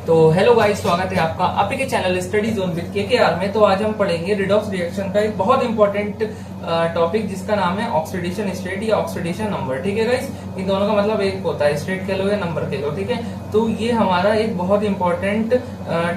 तो hello guys, स्वागत है आपका आपके के channel study zone with KKR में। तो आज हम पढ़ेंगे रिडॉक्स रिएक्शन का एक बहुत इंपॉर्टेंट टॉपिक जिसका नाम है ऑक्सीडेशन स्टेट या ऑक्सीडेशन नंबर। ठीक है गाइस, इन दोनों का मतलब एक होता है, स्टेट कह लो या नंबर कह लो। ठीक है, तो ये हमारा एक बहुत इंपॉर्टेंट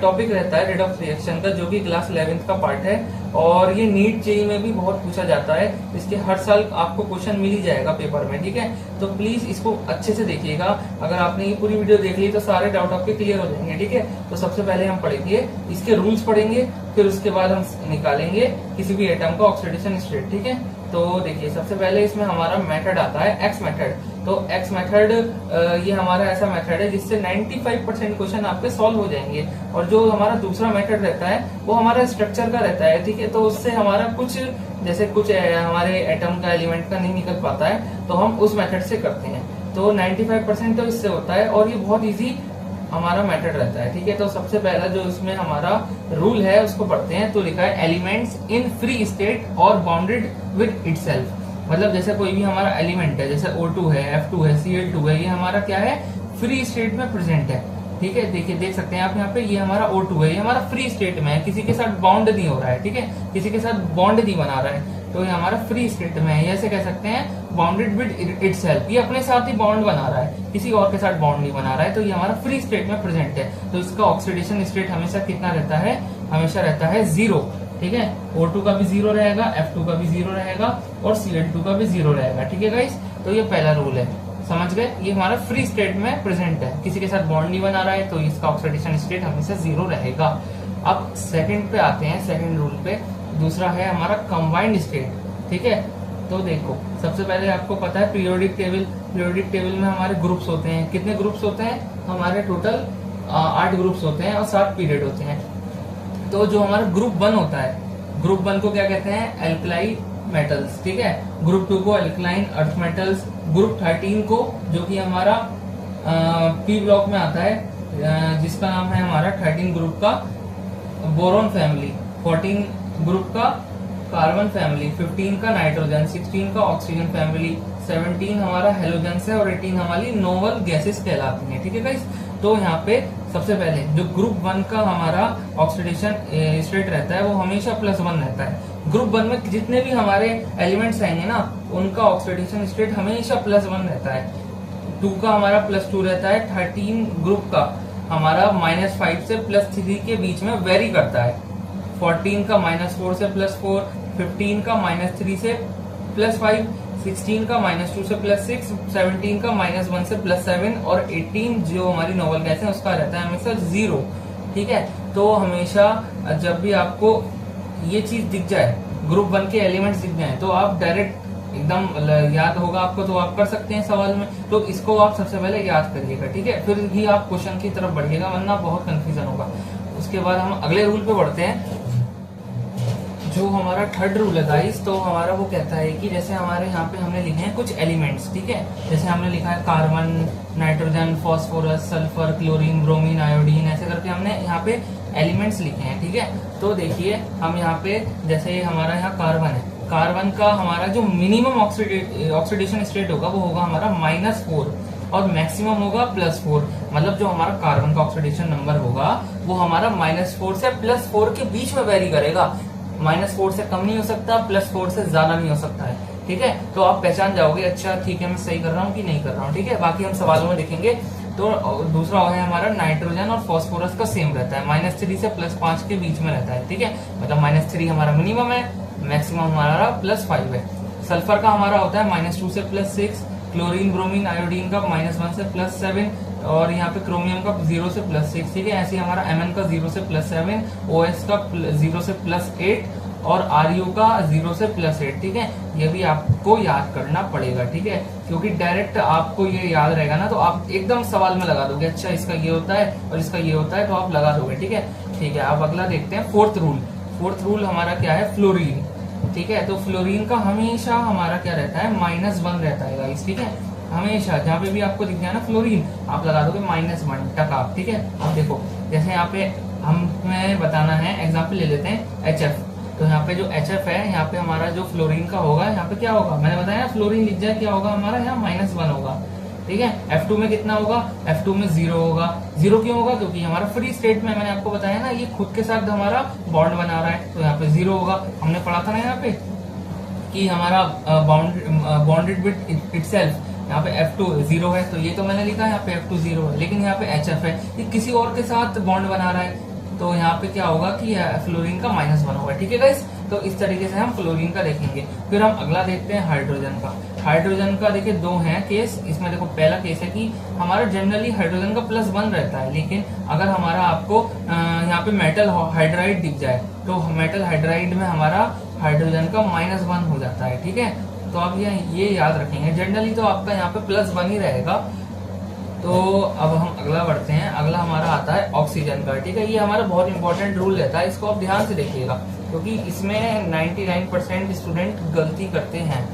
टॉपिक रहता है रिडॉक्स रिएक्शन का, जो कि क्लास 11th का पार्ट है और ये नीट जेईई में भी बहुत पूछा जाता है। इसके हर साल आपको क्वेश्चन मिल ही जाएगा पेपर में। ठीक है, तो प्लीज इसको अच्छे से देखिएगा। अगर आपने ये पूरी वीडियो देख ली तो सारे डाउट आपके क्लियर हो जाएंगे। ठीक है, तो सबसे पहले हम पढ़ेंगे इसके रूल्स पढ़ेंगे, फिर उसके बाद हम निकालेंगे किसी भी एटम का ऑक्सीडेशन स्टेट। ठीक है, तो देखिए सबसे पहले इसमें हमारा मेथड आता है एक्स मेथड। तो एक्स मेथड ये हमारा ऐसा मेथड है जिससे 95% क्वेश्चन आपके सॉल्व हो जाएंगे। और जो हमारा दूसरा मेथड रहता है वो हमारा स्ट्रक्चर का रहता है। ठीक है, तो उससे हमारा कुछ हमारे एटम का एलिमेंट का नहीं निकल पाता है, तो हम उस मेथड से करते हैं। तो 95% तो इससे होता है और ये बहुत इजी हमारा मेथड रहता है। ठीक है, तो सबसे पहला जो इसमें हमारा रूल है उसको पढ़ते हैं। तो लिखा है एलिमेंट्स इन फ्री स्टेट और बाउंडेड विद इटसेल्फ। मतलब जैसे कोई भी हमारा एलिमेंट है, जैसे O2 है, F2 है, Cl2 है, ये हमारा क्या है, फ्री स्टेट में प्रेजेंट है। ठीक है, देखिए देख सकते हैं आप यहाँ पे, ये हमारा O2 है, ये हमारा फ्री स्टेट में है, किसी के साथ बॉन्ड नहीं हो रहा है। ठीक है, किसी के साथ बॉन्ड नहीं बना रहा है, तो ये हमारा फ्री स्टेट में है। ऐसे कह सकते हैं बाउंडेड विद इटसेल्फ, ये अपने साथ ही बॉन्ड बना रहा है, किसी और के साथ बॉन्ड नहीं बना रहा है, तो ये हमारा फ्री स्टेट में प्रेजेंट है। तो इसका ऑक्सीडेशन स्टेट हमेशा कितना रहता है, हमेशा रहता है 0। ठीक है, O2 का भी 0 रहेगा, F2 का भी 0 रहेगा और Cl2 का भी 0 रहेगा। ठीक है गाइस, तो ये पहला रूल है, समझ गए। ये हमारा फ्री स्टेट में प्रेजेंट है, किसी के साथ बॉन्ड नहीं बना रहा है, तो इसका ऑक्सीडेशन स्टेट हमेशा 0 रहेगा। अब सेकंड पे आते हैं, सेकंड रूल पे। दूसरा है हमारा कंबाइंड स्टेट। ठीक है, तो देखो सबसे पहले आपको पता है पीरियोडिक टेबल। पीरियोडिक टेबल में हमारे ग्रुप्स होते हैं, कितने ग्रुप्स होते हैं, हमारे टोटल 8 ग्रुप्स होते हैं और 7 पीरियड होते हैं। तो जो हमारा ग्रुप 1 होता है, ग्रुप 1 को क्या कहते हैं, एल्कलाई मेटल्स। ठीक है, ग्रुप 2 को एल्कलाइन अर्थ मेटल्स, ग्रुप 13 को जो कि हमारा पी ब्लॉक में आता है, जिसका नाम है हमारा 13 ग्रुप का बोरॉन फैमिली, 14 ग्रुप का कार्बन फैमिली, 15 का नाइट्रोजन, 16 का ऑक्सीजन फैमिली, 17 हमारा हेलोजेंस है और 18 हमारी नोवल गैसेस कहलाती हैं। ठीक है गाइस, तो यहाँ पे सबसे पहले जो ग्रुप 1 का हमारा ऑक्सीडेशन स्टेट रहता है वो हमेशा +1 रहता है। ग्रुप 1 में जितने भी हमारे एलिमेंट्स आएंगे ना, उनका ऑक्सीडेशन स्टेट हमेशा +1 रहता है। 2 का हमारा +2 रहता है। 13 ग्रुप का हमारा -5 से +3 के बीच में वेरी करता है। 14 का -4 से +4, 15 का -3 से +5, 16 का -2 से +6, 17 का -1 से +7 और 18 जो हमारी नोवल गैस है उसका रहता है हमेशा 0। ठीक है, तो हमेशा जब भी आपको ये चीज दिख जाए, ग्रुप 1 के एलिमेंट्स दिख जाए, तो आप डायरेक्ट एकदम याद होगा आपको, तो आप कर सकते हैं सवाल में। तो इसको आप सबसे पहले याद करिएगा। ठीक है, फिर ही आप क्वेश्चन की तरफ बढ़िएगा, वरना बहुत कंफ्यूजन होगा। उसके बाद हम अगले रूल पे बढ़ते हैं, जो हमारा थर्ड रूल है गाइस। तो हमारा वो कहता है कि जैसे हमारे यहाँ पे हमने लिखे हैं कुछ एलिमेंट्स। ठीक है, जैसे हमने लिखा है carbon, nitrogen, phosphorus, sulphur, chlorine, bromine, iodine, ऐसे करके हमने यहाँ पे एलिमेंट्स लिखे हैं। ठीक है, तो देखिए हम यहाँ पे जैसे हमारा यहाँ कार्बन है, कार्बन का हमारा जो मिनिमम ऑक्सीडेशन स्टेट होगा वो होगा हमारा -4 और मैक्सिमम होगा +4। मतलब जो हमारा कार्बन का ऑक्सीडेशन नंबर होगा वो हमारा -4 से +4 के बीच में वेरी करेगा। -4 से कम नहीं हो सकता, +4 से ज्यादा नहीं हो सकता है। ठीक है, तो आप पहचान जाओगे, अच्छा ठीक है मैं सही कर रहा हूँ कि नहीं कर रहा हूँ। ठीक है, बाकी हम सवालों में देखेंगे। तो दूसरा है हमारा नाइट्रोजन और फास्फोरस का सेम रहता है, -3 से +5 के बीच में रहता है। ठीक है, मतलब -3 हमारा मिनिमम है, मैक्सिमम हमारा +5 है। सल्फर का हमारा होता है -2 से +6, क्लोरीन, ब्रोमीन, आयोडीन का -1 से +7 और यहाँ पे क्रोमियम का 0 से +6। ठीक है, ऐसे हमारा Mn का 0 से +7, OS का 0 से +8 और RU का 0 से +8। ठीक है, ये भी आपको याद करना पड़ेगा। ठीक है, क्योंकि डायरेक्ट आपको ये याद रहेगा ना, तो आप एकदम सवाल में लगा दोगे, अच्छा इसका ये होता है और इसका ये होता है, तो आप लगा दोगे। ठीक है, ठीक है, अब अगला देखते हैं फोर्थ रूल। फोर्थ रूल हमारा क्या है, फ्लोरीन। ठीक है, तो फ्लोरीन का हमेशा हमारा क्या रहता है, -1 रहता है गाइस। ठीक है, हमेशा जहाँ पे भी आपको दिख जाए ना फ्लोरीन, आप लगा दोगे -1 टका। ठीक है, अब देखो जैसे यहाँ पे हमें बताना है, एग्जाम्पल ले लेते हैं HF। तो यहाँ पे जो HF है, यहाँ पे हमारा जो फ्लोरीन का होगा, यहाँ पे क्या होगा, मैंने बताया ना फ्लोरीन लिख जाए क्या होगा हमारा, यहाँ -1 होगा। ठीक है। F2 में कितना होगा, F2 में 0 होगा। 0 क्यों होगा, क्योंकि हमारा फ्री स्टेट में, मैंने आपको बताया ना, ये खुद के साथ हमारा बॉन्ड बना रहा है, तो यहाँ पे 0 होगा। हमने पढ़ा था ना यहाँ पे कि हमारा बॉन्डेड विद इटसेल्फ, यहाँ पे F2 0 है, तो ये तो मैंने लिखा है यहाँ पे F2 0 है, लेकिन यहाँ पे HF है, ये किसी और के साथ बॉन्ड बना रहा है, तो यहाँ पे क्या होगा कि फ्लोरीन का -1 होगा। ठीक है गाइस, तो इस तरीके से हम फ्लोरीन का देखेंगे। फिर हम अगला देखते हैं हाइड्रोजन का। हाइड्रोजन का देखिए 2 हैं केस। इसमें देखो पहला केस है कि हमारा जनरली हाइड्रोजन का +1 रहता है, लेकिन अगर हमारा आपको यहाँ पे मेटल हाइड्राइड दिख जाए तो मेटल हाइड्राइड में हमारा हाइड्रोजन का -1 हो जाता है। ठीक है, तो आप ये याद रखेंगे। जनरली तो आपका यहाँ पे +1 ही रहेगा। तो अब हम अगला बढ़ते हैं। अगला हमारा आता है ऑक्सीजन का। ठीक है, ये हमारा बहुत इंपॉर्टेंट रूल रहता है, इसको आप ध्यान से देखिएगा, क्योंकि इसमें 99% स्टूडेंट गलती करते हैं।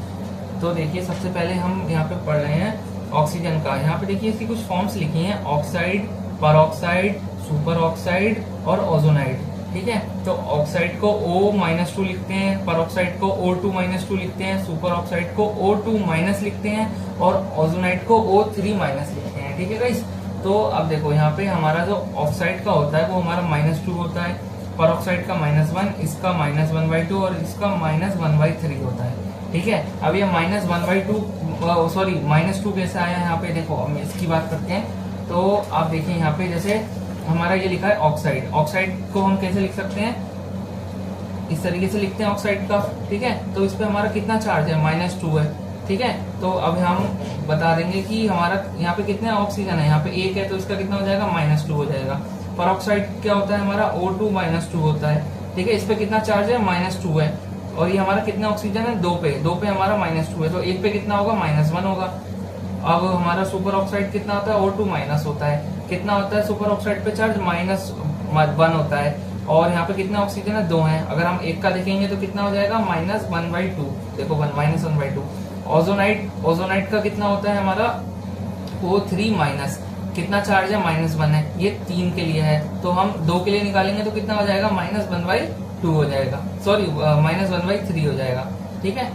तो देखिए सबसे पहले हम यहाँ पे पढ़ रहे हैं ऑक्सीजन का। यहाँ पे देखिए इसकी कुछ फॉर्म्स लिखी हैं, ऑक्साइड, परऑक्साइड, सुपर ऑक्साइड और ओजोनाइड। ठीक है, तो ऑक्साइड को O-2 लिखते हैं, परऑक्साइड को O2-2 लिखते हैं, सुपर ऑक्साइड को O2- लिखते हैं और ओजोनाइड को O3- लिखते हैं। ठीक है गाइस, तो अब देखो यहाँ पे हमारा जो ऑक्साइड का होता है वो हमारा -2 होता है, परऑक्साइड का -1, इसका -1/2 और इसका -1/3 होता है। ठीक है, अब ये -2 कैसे आया यहाँ पे, देखो हम इसकी बात करते हैं। तो आप देखिए यहाँ पे जैसे हमारा ये लिखा है ऑक्साइड। ऑक्साइड को हम कैसे लिख सकते हैं, इस तरीके से लिखते हैं ऑक्साइड का। ठीक है, तो इस पे हमारा कितना चार्ज है, -2 है। ठीक है, तो अब हम बता देंगे कि हमारा यहाँ पे कितने ऑक्सीजन है, यहाँ पे 1 है, तो इसका कितना हो जाएगा, -2 हो जाएगा। परऑक्साइड क्या होता है हमारा, O2-2 होता है। ठीक है, इस पे कितना चार्ज है, -2 है, और ये हमारा कितना ऑक्सीजन है, 2 पे हमारा -2 है, तो 1 पे कितना होगा, -1 होगा। अब हमारा सुपर ऑक्साइड कितना होता है, O2- होता है। कितना होता है सुपर ऑक्साइड पे चार्ज, -1 होता है, और यहाँ पे कितना ऑक्सीजन है, 2 है। अगर हम 1 का देखेंगे तो कितना हो जाएगा, -1/2, देखो -1/2। ओजोनाइड का कितना होता है हमारा, O3-, कितना चार्ज है, -1 है, ये 3 के लिए है, तो हम 2 के लिए निकालेंगे तो कितना हो जाएगा, -1/2 हो जाएगा, सॉरी -1/3 हो जाएगा। ठीक है,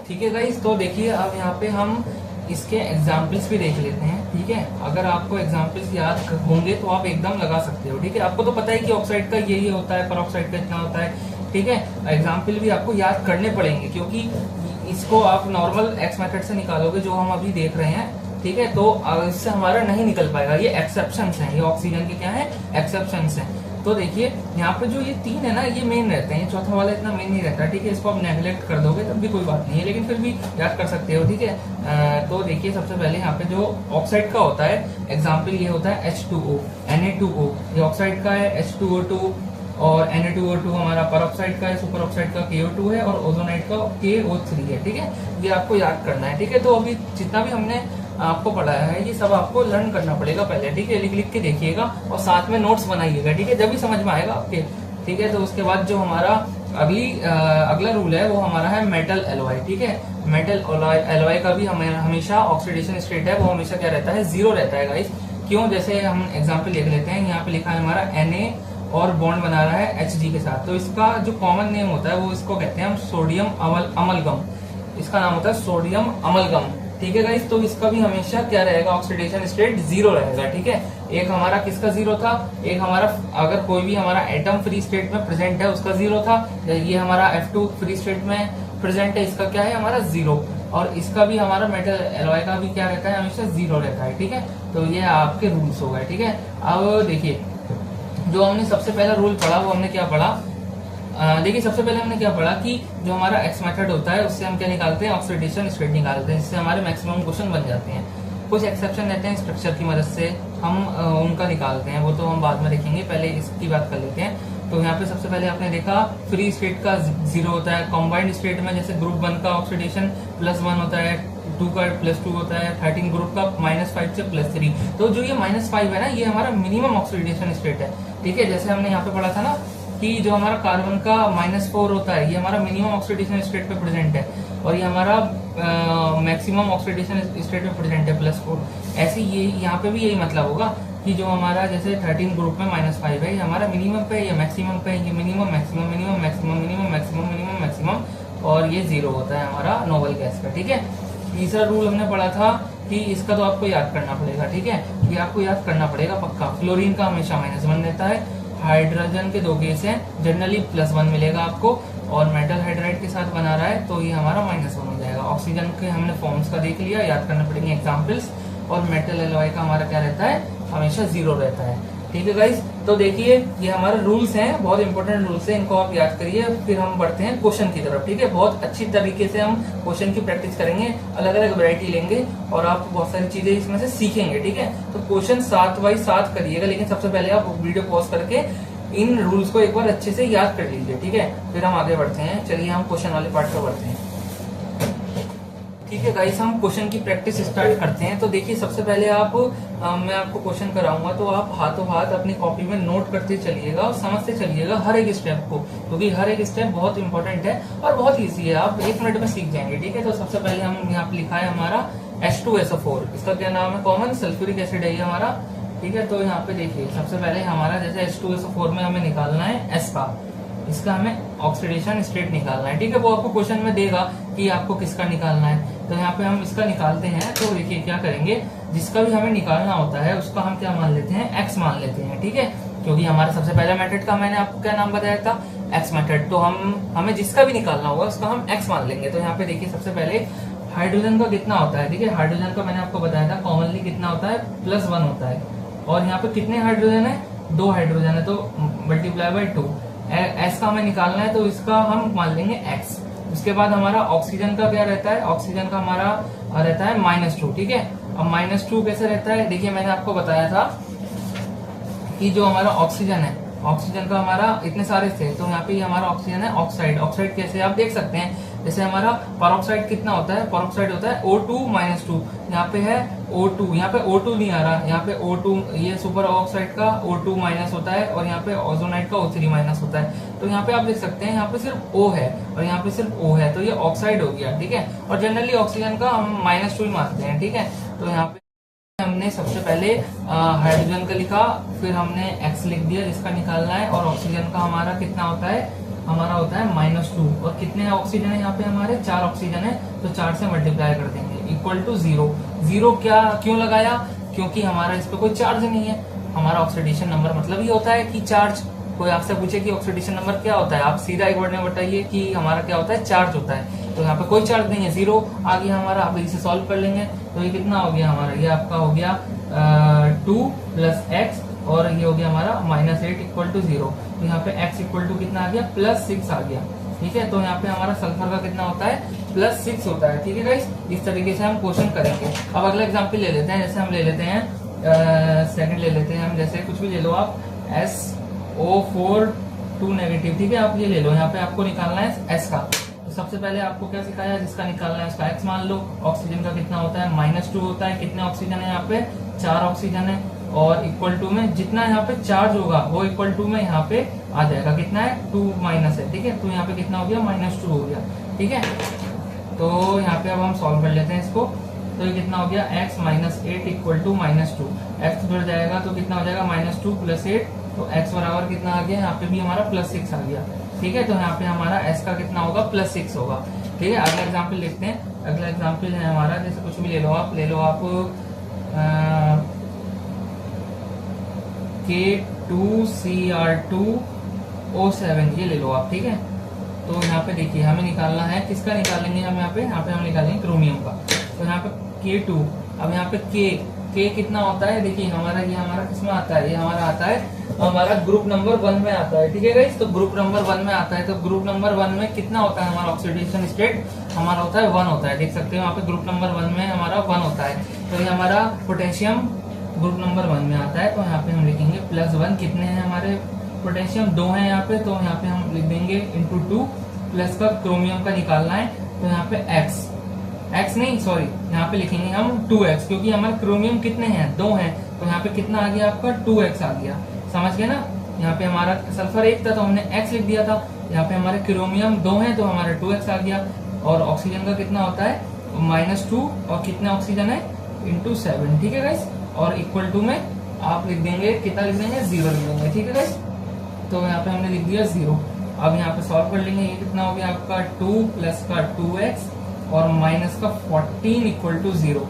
ठीक है गाइस, तो देखिए अब यहाँ पे हम इसके एग्जाम्पल्स भी देख लेते हैं। ठीक है, अगर आपको एग्जाम्पल्स याद होंगे तो आप एकदम लगा सकते हो। ठीक है, आपको तो पता है कि ऑक्साइड का यही होता है, परऑक्साइड का इतना होता है। ठीक है, एग्जाम्पल भी आपको याद करने पड़ेंगे, क्योंकि इसको आप नॉर्मल एक्स मेथड से निकालोगे जो हम अभी देख रहे हैं। ठीक है, तो इससे हमारा नहीं निकल पाएगा, ये एक्सेप्शंस हैं, ये ऑक्सीजन के क्या है, एक्सेप्शंस हैं। तो देखिए यहाँ पे जो ये 3 है ना, ये मेन रहते हैं, चौथा वाला इतना मेन नहीं रहता। ठीक है, इसको आप नेग्लेक्ट कर दोगे तब भी कोई बात नहीं है, लेकिन फिर भी याद कर सकते हो। ठीक है, तो देखिए सबसे पहले यहाँ पे जो ऑक्साइड का होता है एग्जाम्पल, ये होता है H2O, Na2O, ये ऑक्साइड का है H2O2, और Na2O2 हमारा परऑक्साइड का है, सुपर ऑक्साइड का KO2 है, और ओजोनाइड का KO3 है। ठीक है, ये आपको याद करना है। ठीक है, तो अभी जितना भी हमने आपको पढ़ाया है ये सब आपको लर्न करना पड़ेगा पहले। ठीक है, लिख के देखिएगा और साथ में नोट्स बनाइएगा। ठीक है, जब भी समझ में आएगा आपके। ठीक है, तो उसके बाद जो हमारा अगला रूल है वो हमारा है मेटल एलॉय। ठीक है, मेटल एलॉय का भी हमेशा ऑक्सीडेशन स्टेट है वो हमेशा क्या रहता है, 0 रहता है गाइस। क्यों, जैसे हम एग्जाम्पल लिख लेते हैं, यहाँ पे लिखा है हमारा Na और बॉन्ड बना रहा है Hg के साथ, तो इसका जो कॉमन नेम होता है वो इसको कहते हैं हम सोडियम अमलगम। इसका नाम होता है सोडियम अमलगम। ठीक है गाइस, तो इसका भी हमेशा क्या रहेगा, ऑक्सीडेशन स्टेट 0 रहेगा। ठीक है, एक हमारा किसका 0 था, एक हमारा अगर कोई भी हमारा एटम फ्री स्टेट में प्रेजेंट है उसका 0 था। ये हमारा F2 फ्री स्टेट में प्रेजेंट है, इसका क्या है हमारा 0, और इसका भी हमारा मेटल एलॉय का भी क्या रहता है, हमेशा 0 रहता है। ठीक है, तो ये आपके रूल्स हो गए। ठीक है, अब देखिए जो हमने सबसे पहला रूल पढ़ा वो हमने क्या पढ़ा, देखिए सबसे पहले हमने क्या पढ़ा कि जो हमारा एक्स मेथड होता है उससे हम क्या निकालते हैं, ऑक्सीडेशन स्टेट निकालते हैं, जिससे हमारे मैक्सिमम क्वेश्चन बन जाते हैं। कुछ एक्सेप्शन रहते हैं स्ट्रक्चर की मदद से हम उनका निकालते हैं, वो तो हम बाद में देखेंगे, पहले इसकी बात कर लेते हैं। तो यहाँ पे सबसे पहले आपने देखा फ्री स्टेट का 0 होता है, कॉम्बाइंड स्टेट में जैसे ग्रुप 1 का ऑक्सीडेशन +1 होता है, 2 का +2 होता है, 13 ग्रुप का -5 से +3। तो जो ये -5 है ना, ये हमारा मिनिमम ऑक्सीडेशन स्टेट है। ठीक है, जैसे हमने यहाँ पे पढ़ा था ना कि जो हमारा कार्बन का -4 होता है ये हमारा मिनिमम ऑक्सीडेशन स्टेट पे प्रेजेंट है, और ये हमारा मैक्सिमम ऑक्सीडेशन स्टेट पे प्रेजेंट है +4। ऐसे ये यहाँ पे भी यही मतलब होगा कि जो हमारा जैसे 13 ग्रुप में -5 है, ये हमारा मिनिमम पे है, ये मैक्सिमम पे है, ये minimum maximum minimum maximum minimum maximum minimum maximum, और ये 0 होता है हमारा नोबल गैस का। ठीक है, तीसरा रूल हमने पढ़ा था कि इसका तो आपको याद करना पड़ेगा, ठीक है, ये आपको याद करना पड़ेगा पक्का। फ्लोरीन का हमेशा -1 रहता है, हाइड्रोजन के 2 केस हैं, जनरली +1 मिलेगा आपको, और मेटल हाइड्राइड के साथ बना रहा है तो ये हमारा -1 हो जाएगा। ऑक्सीजन के हमने फॉर्म्स का देख लिया, याद करना पड़ेंगे एग्जाम्पल्स, और मेटल एलॉय का हमारा क्या रहता है, हमेशा 0 रहता है, ठीक है गाइस। तो देखिए ये हमारे रूल्स हैं, बहुत इंपॉर्टेंट रूल्स हैं, इनको आप याद करिए। फिर हम बढ़ते हैं क्वेश्चन की तरफ, ठीक है। बहुत अच्छी तरीके से हम क्वेश्चन की प्रैक्टिस करेंगे, अलग अलग वैरायटी लेंगे और आप बहुत सारी चीजें इसमें से सीखेंगे, ठीक है। तो क्वेश्चन 7 बाई 7 करिएगा, लेकिन सबसे पहले आप वीडियो पॉज करके इन रूल्स को एक बार अच्छे से याद कर लीजिए, ठीक है। फिर हम आगे बढ़ते हैं, चलिए हम क्वेश्चन वाले पार्ट पर बढ़ते हैं, ठीक है गाइस। हम क्वेश्चन की प्रैक्टिस स्टार्ट करते हैं। तो देखिए सबसे पहले मैं आपको क्वेश्चन कराऊंगा, तो आप हाथों हाथ अपनी कॉपी में नोट करते चलिएगा और समझते चलिएगा हर एक स्टेप को, क्योंकि हर एक स्टेप बहुत इंपॉर्टेंट है और बहुत ईजी है, आप 1 मिनट में सीख जाएंगे, ठीक है। तो सबसे पहले हम यहाँ पे लिखा है हमारा H2SO4, इसका क्या नाम है, कॉमन सल्फ्यूरिक एसिड है ये हमारा, ठीक है। तो यहाँ पे देखिए सबसे पहले हमारा जैसे H2SO4 में हमें निकालना है S का, इसका हमें ऑक्सीडेशन स्टेट निकालना है, ठीक है। वो आपको क्वेश्चन में देगा कि आपको किसका निकालना है, तो यहाँ पे हम इसका निकालते हैं। तो देखिए क्या करेंगे, जिसका भी हमें निकालना होता है उसका हम क्या मान लेते हैं, X मान लेते हैं, ठीक है। क्योंकि हमारा सबसे पहला मेथड का मैंने आपको क्या नाम बताया था, X मेथड। तो हमें जिसका भी निकालना होगा उसका हम X मान लेंगे। तो यहाँ पे देखिए सबसे पहले हाइड्रोजन का कितना होता है, ठीक है। हाइड्रोजन का मैंने आपको बताया था कॉमनली कितना होता है, +1 होता है, और यहाँ पे कितने हाइड्रोजन है, 2 हाइड्रोजन है, तो मल्टीप्लाई बाई 2। S का हमें निकालना है तो इसका हम मान लेंगे X। उसके बाद हमारा ऑक्सीजन का क्या रहता है, ऑक्सीजन का हमारा रहता है -2, ठीक है। अब -2 कैसे रहता है, देखिए मैंने आपको बताया था कि जो हमारा ऑक्सीजन है, ऑक्सीजन का हमारा इतने सारे थे, तो यहाँ पे ये हमारा ऑक्सीजन है ऑक्साइड। ऑक्साइड कैसे आप देख सकते हैं, जैसे हमारा पेरोक्साइड कितना होता है, पेरोक्साइड होता है O2 -2, यहाँ पे है O2, यहाँ पे O2 नहीं आ रहा, यहाँ पे O2, ये सुपर ऑक्साइड का O2 माइनस होता है, और यहाँ पे ओजोनाइड का O3 माइनस होता है। तो यहाँ पे आप देख सकते हैं यहाँ पे सिर्फ O है और यहाँ पे सिर्फ O है, तो ये ऑक्साइड हो गया, ठीक है। और जनरली ऑक्सीजन का हम -2 ही मानते हैं, ठीक है। तो यहाँ पे हमने सबसे पहले हाइड्रोजन का लिखा, फिर हमने X लिख दिया जिसका निकालना है, और ऑक्सीजन का हमारा कितना होता है, हमारा होता है -2, और कितने ऑक्सीजन है यहाँ पे हमारे 4 ऑक्सीजन है, तो 4 से मल्टीप्लाई कर देंगे इक्वल टू 0। 0 क्या क्यों लगाया, क्योंकि हमारा इस पे कोई चार्ज नहीं है। हमारा ऑक्सीडेशन नंबर मतलब ही होता है कि चार्ज। कोई आपसे पूछे कि ऑक्सीडेशन नंबर क्या होता है, आप सीधा एक वर्ड में बताइए कि हमारा क्या होता है, चार्ज होता है। तो यहाँ पे कोई चार्ज नहीं है, 0 आ गया हमारा। आप इसे सॉल्व कर लेंगे तो ये कितना हो गया हमारा, ये आपका हो गया 2 + x, और ये हो गया हमारा -8 इक्वल टू 0। तो यहाँ पे x इक्वल टू कितना आ गया, +6 आ गया, ठीक है। तो यहाँ पे हमारा सल्फर का कितना होता है, +6 होता है, ठीक है गाइस। इस तरीके से हम क्वेश्चन करेंगे। अब अगला एग्जाम्पल ले लेते हैं, जैसे हम ले लेते हैं सेकंड ले लेते हैं हम, जैसे कुछ भी ले लो आप, SO4 2 नेगेटिव, ठीक है। आप ये ले लो, यहाँ पे आपको निकालना है S का। तो सबसे पहले आपको क्या सिखाया, जिसका निकालना है उसका X मान लो। ऑक्सीजन का कितना होता है, -2 होता है। कितने ऑक्सीजन है यहाँ पे, 4 ऑक्सीजन है, और इक्वल टू में जितना यहाँ पे चार्ज होगा वो इक्वल टू में यहाँ पे आ जाएगा, कितना है 2 माइनस है, ठीक है। तो यहाँ पे कितना हो गया, -2 हो गया, ठीक है। तो यहाँ पे अब हम सॉल्व कर लेते हैं इसको। तो ये कितना हो गया, x -8 इक्वल टू -2, x जुड़ जाएगा तो कितना हो जाएगा, -2 + 8, तो x बराबर कितना आ गया, यहाँ पे भी हमारा +6 आ गया, ठीक है। तो यहाँ पे हमारा s का कितना होगा, +6 होगा, ठीक है। अगला एग्जाम्पल लिखते हैं। अगला एग्जाम्पल है हमारा, जैसे कुछ भी ले लो आप K2Cr2O7 ये ले लो आप, ठीक है। तो यहाँ पे देखिए हमें निकालना है, किसका निकालेंगे हम, यहाँ पे हम निकालेंगे क्रोमियम का। तो यहाँ पे K2, अब यहाँ पे K कितना होता है, देखिए ये हमारा किसमें आता है, ये हमारा आता है, हमारा ग्रुप नंबर 1 में आता है, ठीक है गाइस। तो ग्रुप नंबर 1 में आता है, तो ग्रुप नंबर 1 में कितना होता है हमारा ऑक्सीडेशन स्टेट, हमारा होता है 1 होता है, देख सकते हो यहाँ पे ग्रुप नंबर 1 में हमारा 1 होता है। तो ये हमारा पोटेशियम ग्रुप नंबर 1 में आता है, तो यहाँ पे हम लिखेंगे +1। कितने हैं हमारे पोटेशियम, 2 है यहाँ पे, तो यहाँ पे हम लिख देंगे × 2, प्लस का क्रोमियम का निकालना है, तो यहाँ पे x नहीं सॉरी, यहाँ पे लिखेंगे हम 2x, क्योंकि हमारे क्रोमियम कितने हैं, 2 हैं, तो यहाँ पे कितना आ गया आपका 2x आ गया, समझ गए ना। यहाँ पे हमारा सल्फर 1 था तो हमने x लिख दिया था, यहाँ पे हमारे क्रोमियम 2 हैं तो हमारा 2x आ गया, और ऑक्सीजन का कितना होता है -2, और कितने ऑक्सीजन है × 7, ठीक है गाइस। और इक्वल टू में आप लिख देंगे, कितना लिख देंगे, 0 लिख देंगे, ठीक है गाइस। तो यहाँ पे हमने लिख दिया 0। अब यहाँ पे सॉल्व कर लेंगे, ये कितना हो गया आपका 2 + का 2x और माइनस का 14 इक्वल टू 0।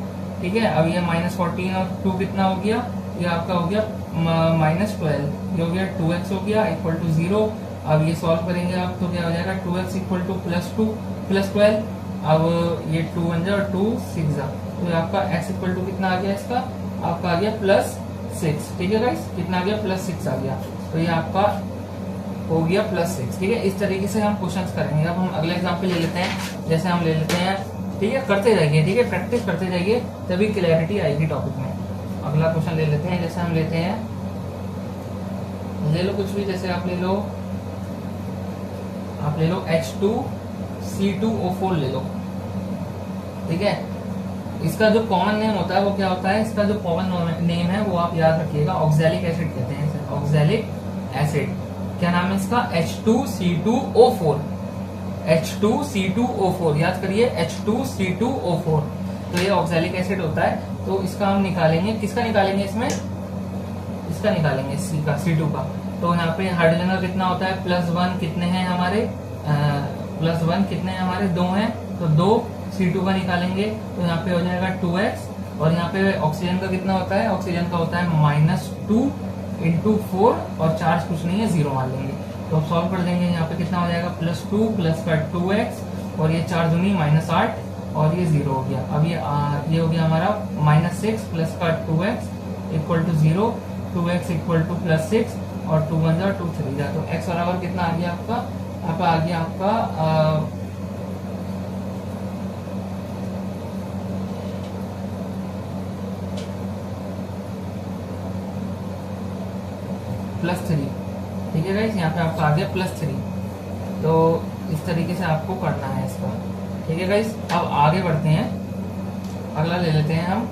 ठीक है, अब ये -14 और 2 कितना हो गया, ये आपका हो गया -12, ये हो गया 2x हो गया इक्वल टू 0। अब ये सॉल्व करेंगे आप तो क्या हो जाएगा, 2x इक्वल टू +2 +12। अब ये 2 बन जाए और 2 6 जा, तो ये आपका x इक्वल टू कितना आ गया, इसका आपका आ गया +6। ठीक है गाइस, कितना आ गया, +6 आ गया, तो ये आपका हो गया +6। ठीक है, इस तरीके से हम क्वेश्चंस करेंगे। अब हम अगला एग्जांपल ले लेते हैं, जैसे हम ले लेते हैं, ठीक है, करते जाइए, ठीक है, प्रैक्टिस करते जाइए, तभी क्लैरिटी आएगी टॉपिक में। अगला क्वेश्चन ले लेते हैं, जैसे हम लेते हैं, ले लो कुछ भी, जैसे आप ले लो H2C2O4 ले लो। ठीक है, इसका जो कॉमन नेम होता है वो क्या होता है, इसका जो कॉमन नेम है वो आप याद रखिएगा, ऑक्सैलिक एसिड कहते हैं इसे, ऑक्सैलिक एसिड। क्या नाम है इसका, H2C2O4, H2C2O4, याद करिए H2C2O4। तो ये ऑक्सैलिक एसिड होता है, तो इसका हम निकालेंगे, किसका निकालेंगे, इसमें इसका निकालेंगे, C का, C2 का। तो यहाँ पे हाइड्रोजन का कितना होता है, +1 कितने हैं हमारे, +1 कितने हैं हमारे, 2 हैं, तो 2 C2 का निकालेंगे, तो यहाँ पे हो जाएगा 2x। और यहाँ पे ऑक्सीजन का कितना होता है, ऑक्सीजन का होता है -2 × 4, और चार्ज कुछ नहीं है, 0 मान लेंगे। तो अब सॉल्व कर देंगे, यहाँ पे कितना हो जाएगा, +2 + का 2x, और ये 4 दूनी -8, और ये 0 हो गया। अब ये हो गया हमारा -6 + का 2x equal to 0, 2x equal to +6, और 2 1 जा 2 3 जा, तो x बराबर कितना आ गया आपका, यहाँ पे आ गया आपका +3। ठीक है गाइस, यहाँ पे आपका आ गया +3। तो इस तरीके से आपको करना है इसका। ठीक है गाइस, अब आगे बढ़ते हैं, अगला ले लेते हैं हम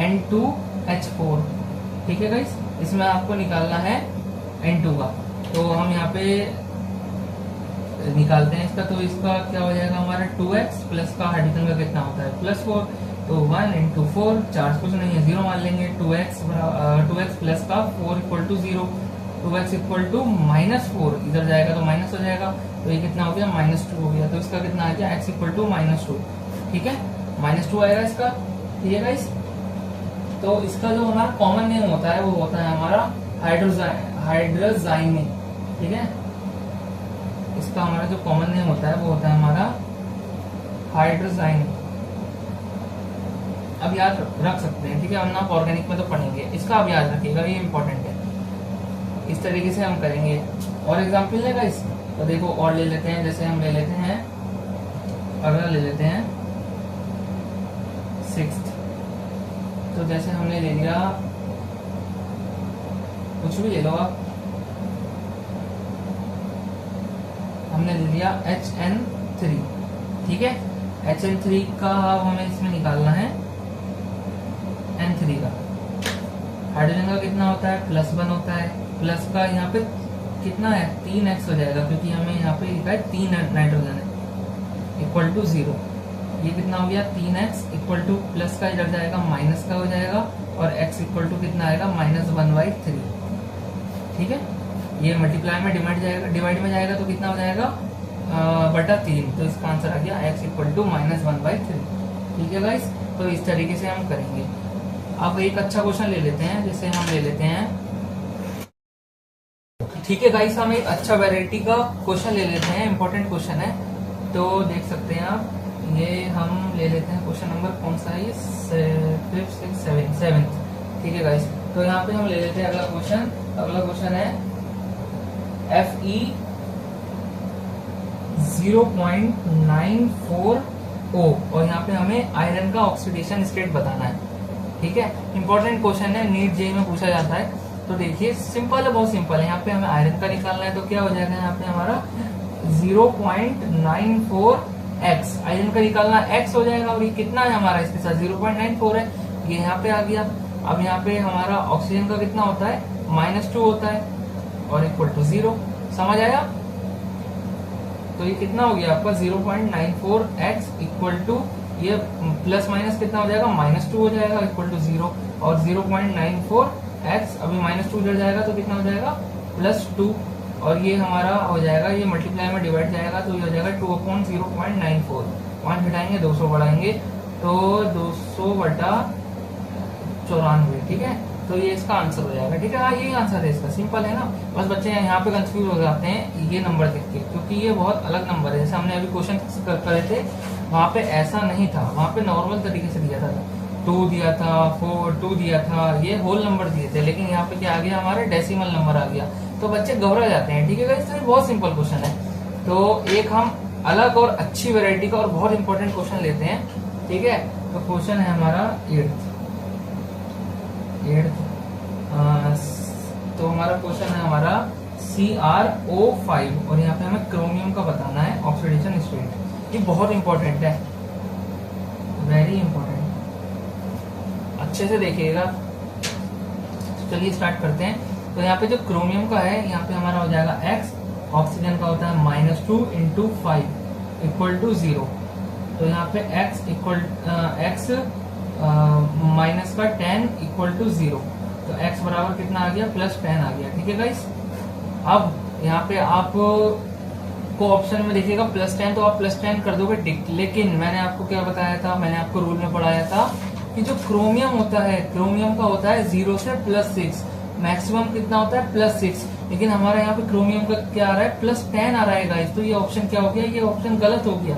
N2H4। ठीक है गाइस, इसमें आपको निकालना है N2 का, तो हम यहाँ पे निकालते हैं इसका। तो इसका क्या हो जाएगा हमारा, 2x प्लस का हाइड्रोजन का कितना होता है, +4, तो 1 × 4, चार्ज कुछ नहीं है, 0 मान लेंगे। 2x प्लस का 4 equal to 0, 2x equal to -4, इधर जाएगा तो माइनस हो जाएगा, तो ये कितना हो गया, -2 हो गया। तो इसका कितना आ गया, x इक्वल टू -2। ठीक है, -2 आएगा इसका। ठीक है गाइस, तो इसका जो हमारा कॉमन नेम होता है वो होता है हमारा हाइड्रोजाइन। ठीक है, इसका हमारा जो कॉमन नेम होता है वो होता है हमारा हाइड्रोजाइन। अब याद रख सकते हैं, ठीक है, हम आप ऑर्गेनिक में तो पढ़ेंगे, इसका आप याद रखिएगा, ये इंपॉर्टेंट है। इस तरीके से हम करेंगे। और एग्जाम्पल लेगा इस, तो देखो और ले लेते हैं, जैसे हम ले लेते हैं, अगला ले लेते हैं 6th। तो जैसे हमने ले लिया, कुछ भी ले लो आप, हमने ले लिया HN3। ठीक है, HN3 का हमें इसमें निकालना है N3 का। हाइड्रोजन का कितना होता है, +1 होता है, प्लस का यहाँ पे कितना है, 3x हो जाएगा, क्योंकि हमें यहाँ पे लिखा है 3 नाइट्रोजन है, इक्वल टू 0। ये कितना हो गया, 3x इक्वल टू प्लस का इधर जाएगा, माइनस का हो जाएगा, और x इक्वल टू कितना आएगा, -1/3। ठीक है, ये मल्टीप्लाई में डिवाइड में जाएगा तो कितना हो जाएगा, /3। तो इसका आंसर आ गया x इक्वल टू -1/3। ठीक है गाइस, तो इस तरीके से हम करेंगे। अब एक अच्छा क्वेश्चन ले लेते हैं, जैसे हम ले लेते हैं, ठीक है गाइस, हम एक अच्छा वैरायटी का क्वेश्चन ले लेते हैं, इंपॉर्टेंट क्वेश्चन है, तो देख सकते हैं आप। ये हम ले लेते हैं क्वेश्चन नंबर कौन सा है, 5th 6th 7th। ठीक है गाइस, तो यहाँ पे हम ले लेते हैं अगला क्वेश्चन। अगला क्वेश्चन है Fe 0.94O, और यहाँ पे हमें आयरन का ऑक्सीडेशन स्टेट बताना है। ठीक है, इंपॉर्टेंट क्वेश्चन है, नीट जेईई में पूछा जाता है। तो देखिए सिंपल है, बहुत सिंपल है। यहाँ पे हमें आयरन का निकालना है, तो क्या हो जाएगा, यहाँ पे हमारा 0.94x, आयरन का निकालना x हो जाएगा, और ये कितना है हमारा, इसके साथ 0.94 है, ये यहाँ पे आ गया। अब यहाँ पे हमारा ऑक्सीजन का कितना होता है, -2 होता है, और इक्वल टू 0। समझ आया, तो ये कितना हो गया आपका, 0.94x इक्वल टू, ये प्लस माइनस कितना हो जाएगा, -2 हो जाएगा, इक्वल टू 0, और 0.94x अभी -2 उधर जाएगा तो कितना हो जाएगा, +2, और ये हमारा हो जाएगा, ये मल्टीप्लाई में डिवाइड जाएगा, तो ये हो जाएगा 2/0.94। 5 घटाएंगे 200 बढ़ाएंगे तो 200/94, ठीक है। तो ये इसका आंसर हो जाएगा, ठीक है। हाँ यही आंसर है इसका, सिंपल है ना। बस बच्चे यहाँ पे कंफ्यूज हो जाते हैं ये नंबर देख के, क्योंकि ये बहुत अलग नंबर है। जैसे हमने अभी क्वेश्चन कर रहे थे, वहाँ पे ऐसा नहीं था, वहाँ पे नॉर्मल तरीके से दिया था, 2 दिया था, 2 दिया था, ये होल नंबर दिए थे। लेकिन यहाँ पे क्या आ गया, हमारे डेसिमल नंबर आ गया, तो बच्चे घबरा जाते हैं, ठीक है गाइस। तो ये बहुत सिंपल क्वेश्चन है। तो एक हम अलग और अच्छी वेरायटी का और बहुत इंपॉर्टेंट क्वेश्चन लेते हैं, ठीक है। तो क्वेश्चन है हमारा 8th। तो हमारा क्वेश्चन है हमारा CrO5 और यहाँ पे हमें क्रोमियम का बताना है ऑक्सीडेशन स्टेट। ये बहुत इंपॉर्टेंट है, वेरी इंपॉर्टेंट, अच्छे से देखिएगा। चलिए स्टार्ट करते हैं। तो यहाँ पे जो क्रोमियम का है, यहाँ पे हमारा हो जाएगा x, ऑक्सीजन का होता है -2 × 5 = 0। तो यहाँ पे x माइनस का 10 = 0। तो x बराबर कितना आ गया, +10 आ गया, ठीक है गाइस। अब यहाँ पे आप को ऑप्शन में देखिएगा +10, तो आप +10 कर दोगे टिक। लेकिन मैंने आपको क्या बताया था, मैंने आपको रूल में पढ़ाया था कि जो क्रोमियम होता है, क्रोमियम का होता है 0 से +6, मैक्सिमम कितना होता है +6। लेकिन हमारा यहाँ पे क्रोमियम का क्या आ रहा है, +10 आ रहा है गाइस। तो ये ऑप्शन क्या हो गया, ये ऑप्शन गलत हो गया।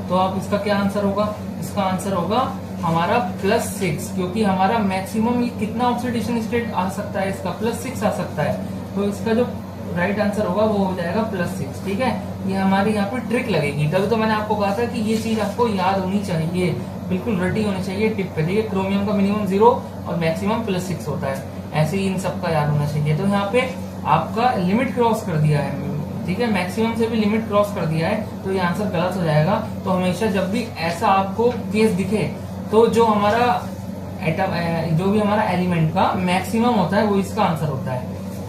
तो आप इसका क्या आंसर होगा, इसका आंसर होगा हमारा +6, क्योंकि हमारा मैक्सिमम ये कितना ऑक्सीडेशन स्टेट आ सकता है, इसका +6 आ सकता है। तो इसका जो राइट आंसर होगा वो हो जाएगा +6, ठीक है। ये हमारी यहाँ पे ट्रिक लगेगी, तभी तो मैंने आपको कहा था कि ये चीज आपको याद होनी चाहिए, बिल्कुल रटी होनी चाहिए टिप पे। देखिए क्रोमियम का मिनिमम 0 और मैक्सिमम +6 होता है, ऐसे ही इन सबका याद होना चाहिए। तो यहाँ पे आपका लिमिट क्रॉस कर दिया है, ठीक है, मैक्सिमम से भी लिमिट क्रॉस कर दिया है, तो ये आंसर गलत हो जाएगा। तो हमेशा जब भी ऐसा आपको केस दिखे, तो जो हमारा एटम, जो भी हमारा एलिमेंट का मैक्सिमम होता है वो इसका आंसर होता है।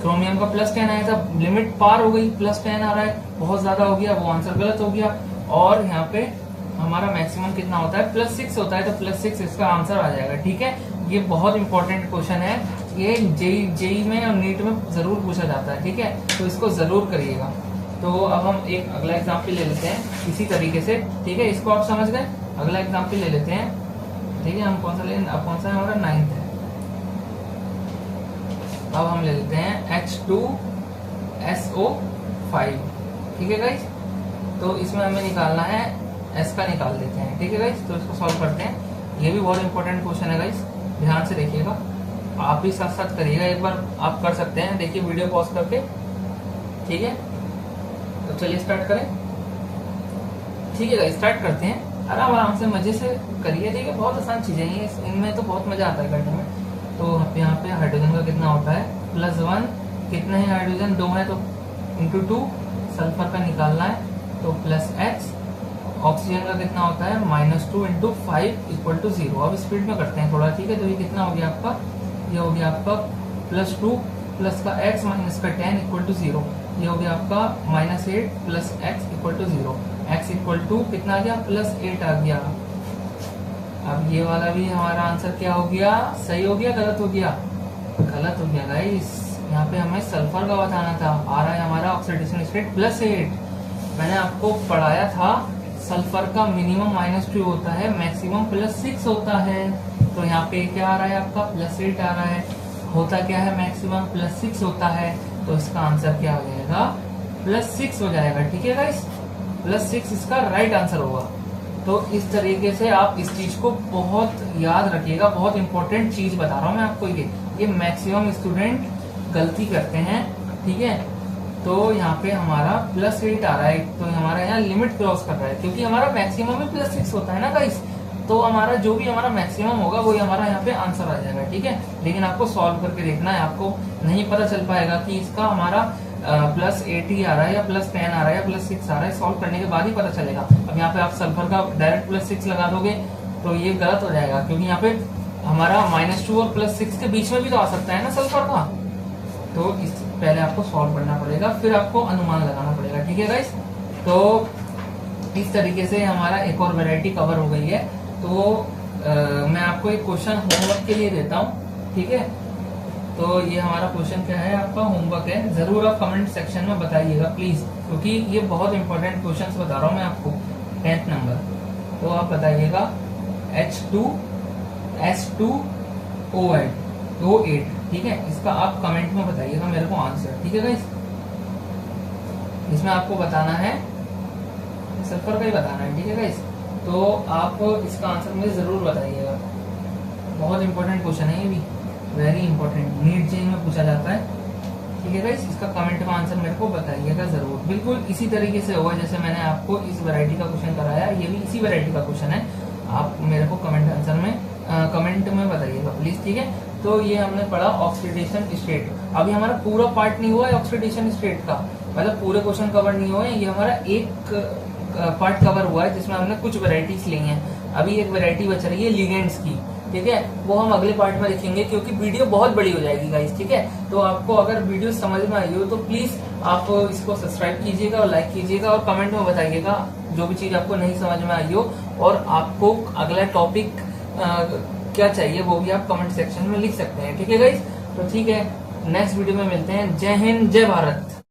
क्रोमियम का +10 आया था, लिमिट पार हो गई, +10 आ रहा है, बहुत ज्यादा हो गया, वो आंसर गलत हो गया। और यहाँ पे हमारा मैक्सिमम कितना होता है, +6 होता है, तो +6 इसका आंसर आ जाएगा, ठीक है। ये बहुत इंपॉर्टेंट क्वेश्चन है, ये जेई में और नीट में जरूर पूछा जाता है, ठीक है। तो इसको जरूर करिएगा। तो अब हम एक अगला एग्जाम्पल ले लेते हैं इसी तरीके से, ठीक है। इसको आप समझ गए। अगला एग्जाम्पल ले लेते हैं, ठीक है। हम कौन सा ले, अब कौन सा है हमारा 9th है। अब हम ले लेते हैं H2SO5, ठीक है गाइस। तो इसमें हमें निकालना है S का, निकाल देते हैं, ठीक है गाइस। तो इसको सॉल्व करते हैं। ये भी बहुत इंपॉर्टेंट क्वेश्चन है गाइस, ध्यान से देखिएगा, आप भी साथ साथ करिएगा। एक बार आप कर सकते हैं, देखिए वीडियो पॉज करके, ठीक है। तो चलिए स्टार्ट करें, ठीक है गाइस। स्टार्ट करते हैं, आराम आराम से मजे से करिए, देखिए बहुत आसान चीजें हैं, इनमें तो बहुत मजा आता है करने में। तो यहाँ पे हाइड्रोजन का कितना होता है, +1, कितने हैं हाइड्रोजन, 2 है, तो × 2। सल्फर का निकालना है, तो +X। ऑक्सीजन का कितना होता है, -2 × 5 = 0। अब स्पीड में करते हैं थोड़ा, ठीक है। तो ये कितना हो गया आपका, ये हो गया आपका +2 प्लस का x माइनस का 10 = 0। ये हो गया आपका -8 प्लस x = 0। x = कितना आ गया, +8 आ गया। अब ये वाला भी हमारा आंसर क्या हो गया, सही हो गया, गलत हो गया, गलत हो गया गाइस। यहाँ पे हमें सल्फर का बताना था, आ रहा है हमारा ऑक्सीडेशन स्टेट +8। मैंने आपको पढ़ाया था सल्फर का मिनिमम -2 होता है, मैक्सिमम +6 होता है। तो यहाँ पे क्या आ रहा है आपका, +8 आ रहा है। होता क्या है, मैक्सिमम +6 होता है, तो इसका आंसर क्या हो जाएगा, +6 हो जाएगा, ठीक है गाइस। +6 इसका राइट आंसर होगा। तो इस तरीके से आप इस चीज को बहुत याद रखिएगा, बहुत इंपॉर्टेंट चीज बता रहा हूँ मैं आपको। ये मैक्सिमम स्टूडेंट गलती करते हैं, ठीक है। तो यहाँ पे हमारा +8 आ रहा है, तो हमारा यहाँ लिमिट क्रॉस कर रहा है, क्योंकि हमारा मैक्सिमम भी +6 होता है ना गाइस। तो हमारा जो भी हमारा मैक्सिमम होगा वही हमारा यहाँ पे आंसर आ जाएगा, ठीक है। लेकिन आपको सॉल्व करके देखना है, आपको नहीं पता चल पाएगा कि इसका हमारा +8 ही आ रहा है या +10 आ रहा है या +6 आ रहा है। सॉल्व करने के बाद ही पता चलेगा। अब यहाँ पे आप सल्फर का डायरेक्ट +6 लगा दोगे तो ये गलत हो जाएगा, क्योंकि यहाँ पे हमारा -2 और +6 के बीच में भी तो आ सकता है ना सल्फर का। तो इस पहले आपको सॉल्व करना पड़ेगा, फिर आपको अनुमान लगाना पड़ेगा, ठीक है गाइस। तो इस तरीके से हमारा एक और वैरायटी कवर हो गई है। तो मैं आपको एक क्वेश्चन होमवर्क के लिए देता हूँ, ठीक है। तो ये हमारा क्वेश्चन क्या है, आपका होमवर्क है, जरूर आप कमेंट सेक्शन में बताइएगा प्लीज, क्योंकि ये बहुत इंपॉर्टेंट क्वेश्चन बता रहा हूँ मैं आपको। 10th नंबर, तो आप बताइएगा H2S2O8, ठीक है। इसका आप कमेंट में बताइएगा मेरे को आंसर, ठीक है गाइस। इसमें आपको बताना है सल्फर का ही बताना है, ठीक है गाइस। तो आप इसका आंसर मुझे जरूर बताइएगा। बहुत इंपॉर्टेंट क्वेश्चन है ये भी, वेरी इंपॉर्टेंट, नीट जेईई में पूछा जाता है, ठीक है गाइस। इसका कमेंट में आंसर मेरे को बताइएगा जरूर। बिल्कुल इसी तरीके से होगा जैसे मैंने आपको इस वैरायटी का क्वेश्चन कराया, ये भी इसी वैरायटी का क्वेश्चन है। आप मेरे को कमेंट आंसर में कमेंट में बताइएगा प्लीज, ठीक है। तो ये हमने पढ़ा ऑक्सीडेशन स्टेट। अभी हमारा पूरा पार्ट नहीं हुआ है ऑक्सीडेशन स्टेट का, मतलब पूरे क्वेश्चन कवर नहीं हुए हैं। ये हमारा एक पार्ट कवर हुआ है जिसमें हमने कुछ वैरायटीज ली हैं। अभी एक वैरायटी बच रही है लिगेंड्स की, ठीक है। वो हम अगले पार्ट में लिखेंगे क्योंकि वीडियो बहुत बड़ी हो जाएगी गाइस, ठीक है। तो आपको अगर वीडियो समझ में आई हो तो प्लीज आप इसको सब्सक्राइब कीजिएगा और लाइक कीजिएगा और कमेंट में बताइएगा जो भी चीज आपको नहीं समझ में आई हो, और आपको अगला टॉपिक क्या चाहिए वो भी आप कमेंट सेक्शन में लिख सकते हैं, ठीक है गाइस। तो ठीक है, नेक्स्ट वीडियो में मिलते हैं। जय हिंद, जय भारत।